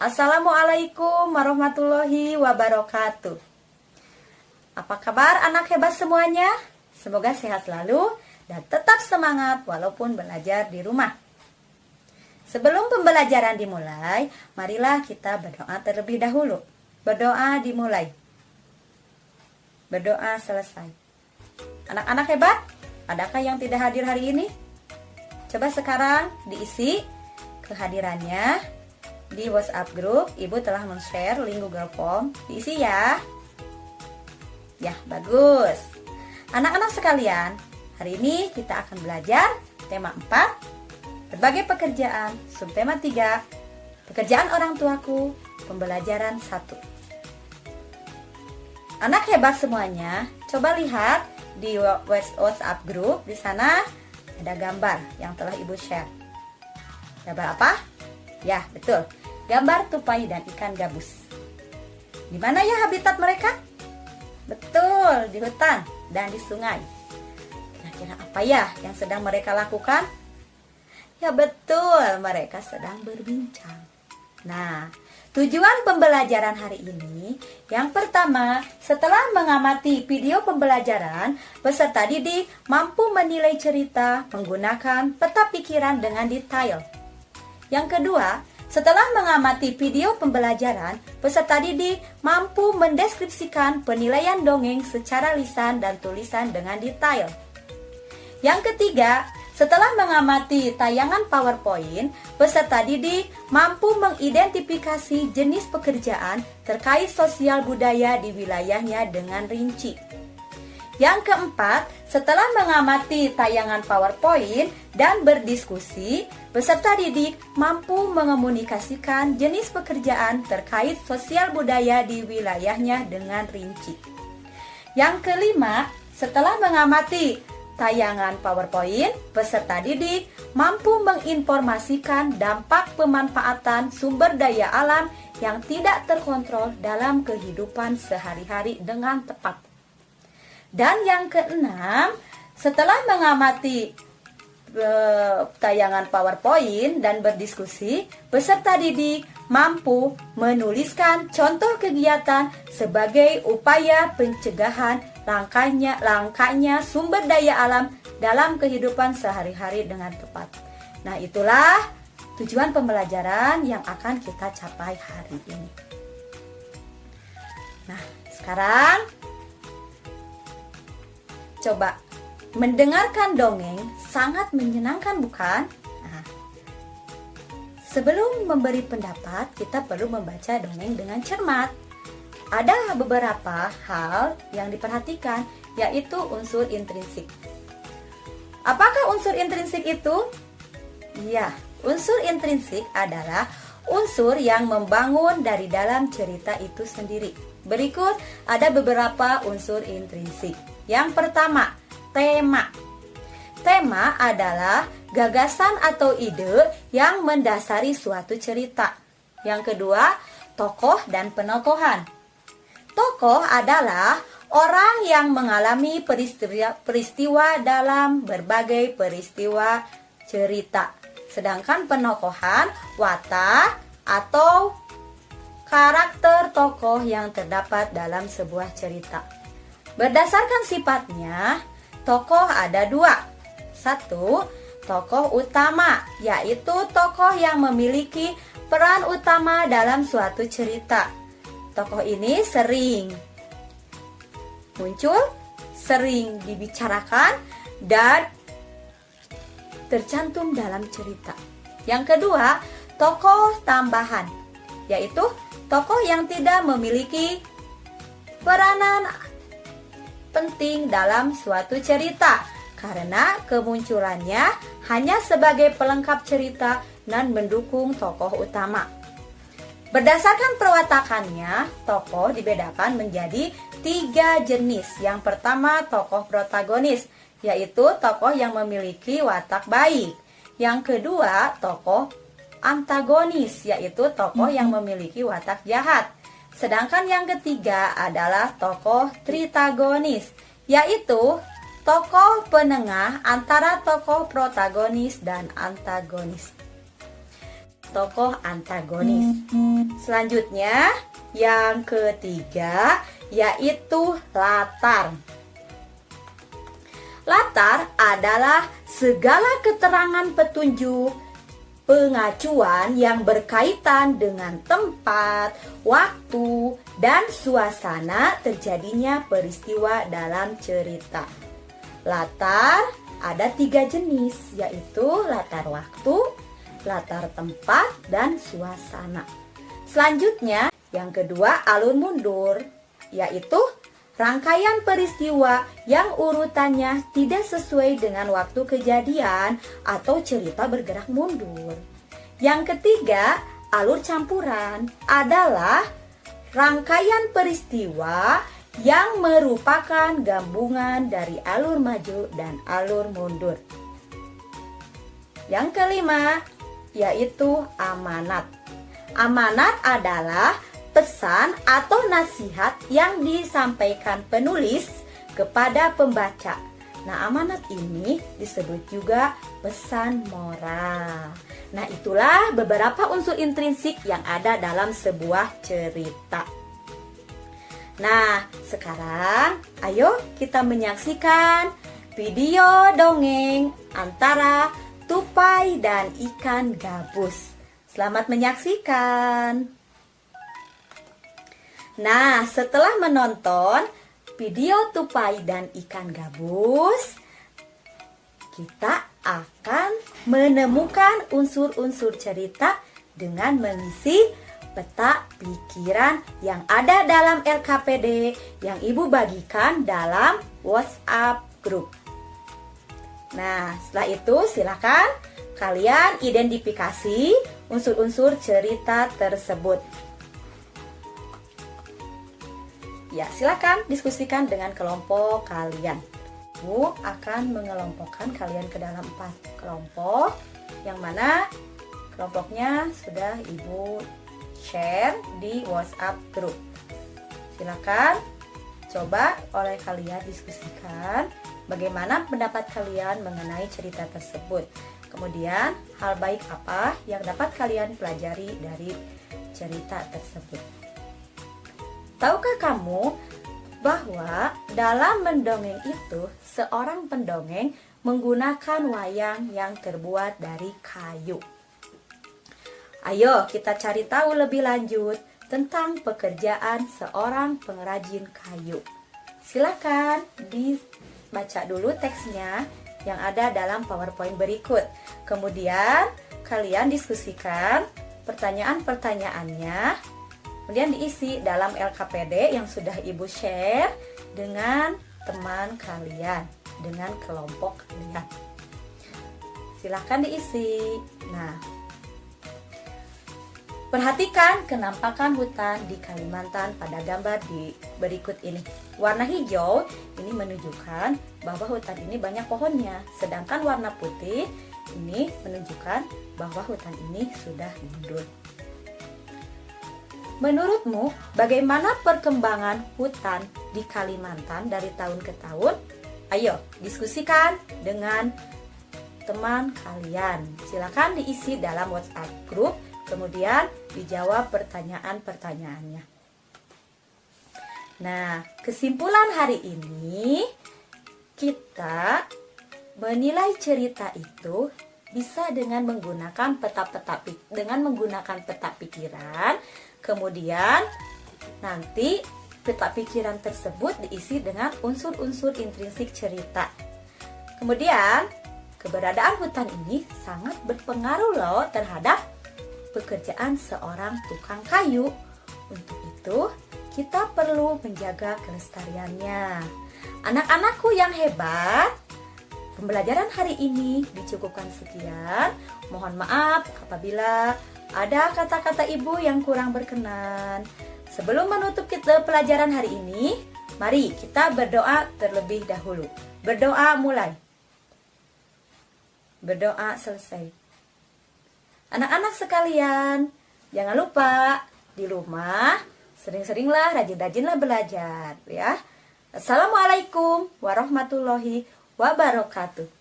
Assalamualaikum warahmatullahi wabarakatuh. Apa kabar anak hebat semuanya? Semoga sehat selalu dan tetap semangat walaupun belajar di rumah. Sebelum pembelajaran dimulai, marilah kita berdoa terlebih dahulu. Berdoa dimulai. Berdoa selesai. Anak-anak hebat, adakah yang tidak hadir hari ini? Coba sekarang diisi kehadirannya. Di WhatsApp grup, Ibu telah men-share link Google Form. Diisi ya. Ya, bagus. Anak-anak sekalian, hari ini kita akan belajar tema 4, berbagai pekerjaan, subtema 3, pekerjaan orang tuaku, pembelajaran 1. Anak hebat semuanya, coba lihat di WhatsApp grup, di sana ada gambar yang telah Ibu share. Gambar apa? Ya, betul. Gambar tupai dan ikan gabus. Di mana ya habitat mereka? Betul, di hutan dan di sungai. Kira-kira apa ya yang sedang mereka lakukan? Ya betul, mereka sedang berbincang. Nah, tujuan pembelajaran hari ini, yang pertama, setelah mengamati video pembelajaran, peserta didik mampu menilai cerita menggunakan peta pikiran dengan detail. Yang kedua, setelah mengamati video pembelajaran, peserta didik mampu mendeskripsikan penilaian dongeng secara lisan dan tulisan dengan detail. Yang ketiga, setelah mengamati tayangan PowerPoint, peserta didik mampu mengidentifikasi jenis pekerjaan terkait sosial budaya di wilayahnya dengan rinci. Yang keempat, setelah mengamati tayangan PowerPoint dan berdiskusi, peserta didik mampu mengomunikasikan jenis pekerjaan terkait sosial budaya di wilayahnya dengan rinci. Yang kelima, setelah mengamati tayangan PowerPoint, peserta didik mampu menginformasikan dampak pemanfaatan sumber daya alam yang tidak terkontrol dalam kehidupan sehari-hari dengan tepat. Dan yang keenam, setelah mengamati tayangan PowerPoint dan berdiskusi, peserta didik mampu menuliskan contoh kegiatan sebagai upaya pencegahan langkanya sumber daya alam dalam kehidupan sehari-hari dengan tepat. Nah, itulah tujuan pembelajaran yang akan kita capai hari ini. Nah, sekarang coba, mendengarkan dongeng sangat menyenangkan bukan? Nah, sebelum memberi pendapat, kita perlu membaca dongeng dengan cermat. Ada beberapa hal yang diperhatikan, yaitu unsur intrinsik. Apakah unsur intrinsik itu? Ya, unsur intrinsik adalah unsur yang membangun dari dalam cerita itu sendiri. Berikut ada beberapa unsur intrinsik. Yang pertama, tema. Tema adalah gagasan atau ide yang mendasari suatu cerita. Yang kedua, tokoh dan penokohan. Tokoh adalah orang yang mengalami peristiwa dalam berbagai peristiwa cerita. Sedangkan penokohan, watak atau karakter tokoh yang terdapat dalam sebuah cerita. Berdasarkan sifatnya, tokoh ada dua. Satu, tokoh utama, yaitu tokoh yang memiliki peran utama dalam suatu cerita. Tokoh ini sering muncul, sering dibicarakan, dan tercantum dalam cerita. Yang kedua, tokoh tambahan, yaitu tokoh yang tidak memiliki peranan penting dalam suatu cerita karena kemunculannya hanya sebagai pelengkap cerita dan mendukung tokoh utama. Berdasarkan perwatakannya, tokoh dibedakan menjadi 3 jenis. Yang pertama, tokoh protagonis, yaitu tokoh yang memiliki watak baik. Yang kedua, tokoh antagonis, yaitu tokoh yang memiliki watak jahat. Sedangkan yang ketiga adalah tokoh tritagonis, yaitu tokoh penengah antara tokoh protagonis dan antagonis. tokoh antagonis. Selanjutnya, yang ketiga yaitu latar. Latar adalah segala keterangan petunjuk, pengacuan yang berkaitan dengan tempat, waktu, dan suasana terjadinya peristiwa dalam cerita. Latar ada 3 jenis, yaitu latar waktu, latar tempat, dan suasana. Selanjutnya, yang kedua alur mundur, yaitu rangkaian peristiwa yang urutannya tidak sesuai dengan waktu kejadian atau cerita bergerak mundur. Yang ketiga, alur campuran adalah rangkaian peristiwa yang merupakan gabungan dari alur maju dan alur mundur. Yang kelima, yaitu amanat. Amanat adalah pesan atau nasihat yang disampaikan penulis kepada pembaca. Nah, amanat ini disebut juga pesan moral. Nah, itulah beberapa unsur intrinsik yang ada dalam sebuah cerita. Nah, sekarang ayo kita menyaksikan video dongeng antara tupai dan ikan gabus. Selamat menyaksikan. Nah, setelah menonton video tupai dan ikan gabus, kita akan menemukan unsur-unsur cerita dengan mengisi peta pikiran yang ada dalam LKPD yang Ibu bagikan dalam WhatsApp group. Nah, setelah itu silakan kalian identifikasi unsur-unsur cerita tersebut. Ya, silakan diskusikan dengan kelompok kalian. Ibu akan mengelompokkan kalian ke dalam 4 kelompok, yang mana kelompoknya sudah Ibu share di WhatsApp group. Silakan coba oleh kalian diskusikan bagaimana pendapat kalian mengenai cerita tersebut. Kemudian, hal baik apa yang dapat kalian pelajari dari cerita tersebut. Tahukah kamu bahwa dalam mendongeng itu seorang pendongeng menggunakan wayang yang terbuat dari kayu? Ayo kita cari tahu lebih lanjut tentang pekerjaan seorang pengrajin kayu. Silakan dibaca dulu teksnya yang ada dalam PowerPoint berikut. Kemudian kalian diskusikan pertanyaan-pertanyaannya, kemudian diisi dalam LKPD yang sudah Ibu share dengan teman kalian, dengan kelompok kalian. Silahkan diisi. Nah, perhatikan kenampakan hutan di Kalimantan pada gambar di berikut ini. Warna hijau ini menunjukkan bahwa hutan ini banyak pohonnya, sedangkan warna putih ini menunjukkan bahwa hutan ini sudah mundur. Menurutmu, bagaimana perkembangan hutan di Kalimantan dari tahun ke tahun? Ayo, diskusikan dengan teman kalian. Silakan diisi dalam WhatsApp group, kemudian dijawab pertanyaan-pertanyaannya. Nah, kesimpulan hari ini, kita menilai cerita itu bisa dengan menggunakan peta pikiran. Kemudian nanti peta pikiran tersebut diisi dengan unsur-unsur intrinsik cerita. Kemudian keberadaan hutan ini sangat berpengaruh loh terhadap pekerjaan seorang tukang kayu. Untuk itu kita perlu menjaga kelestariannya. Anak-anakku yang hebat, pembelajaran hari ini dicukupkan sekian. Mohon maaf apabila ada kata-kata Ibu yang kurang berkenan. Sebelum menutup kita pelajaran hari ini, mari kita berdoa terlebih dahulu. Berdoa mulai. Berdoa selesai. Anak-anak sekalian, jangan lupa di rumah sering-seringlah, rajin-rajinlah belajar ya. Assalamualaikum warahmatullahi wabarakatuh.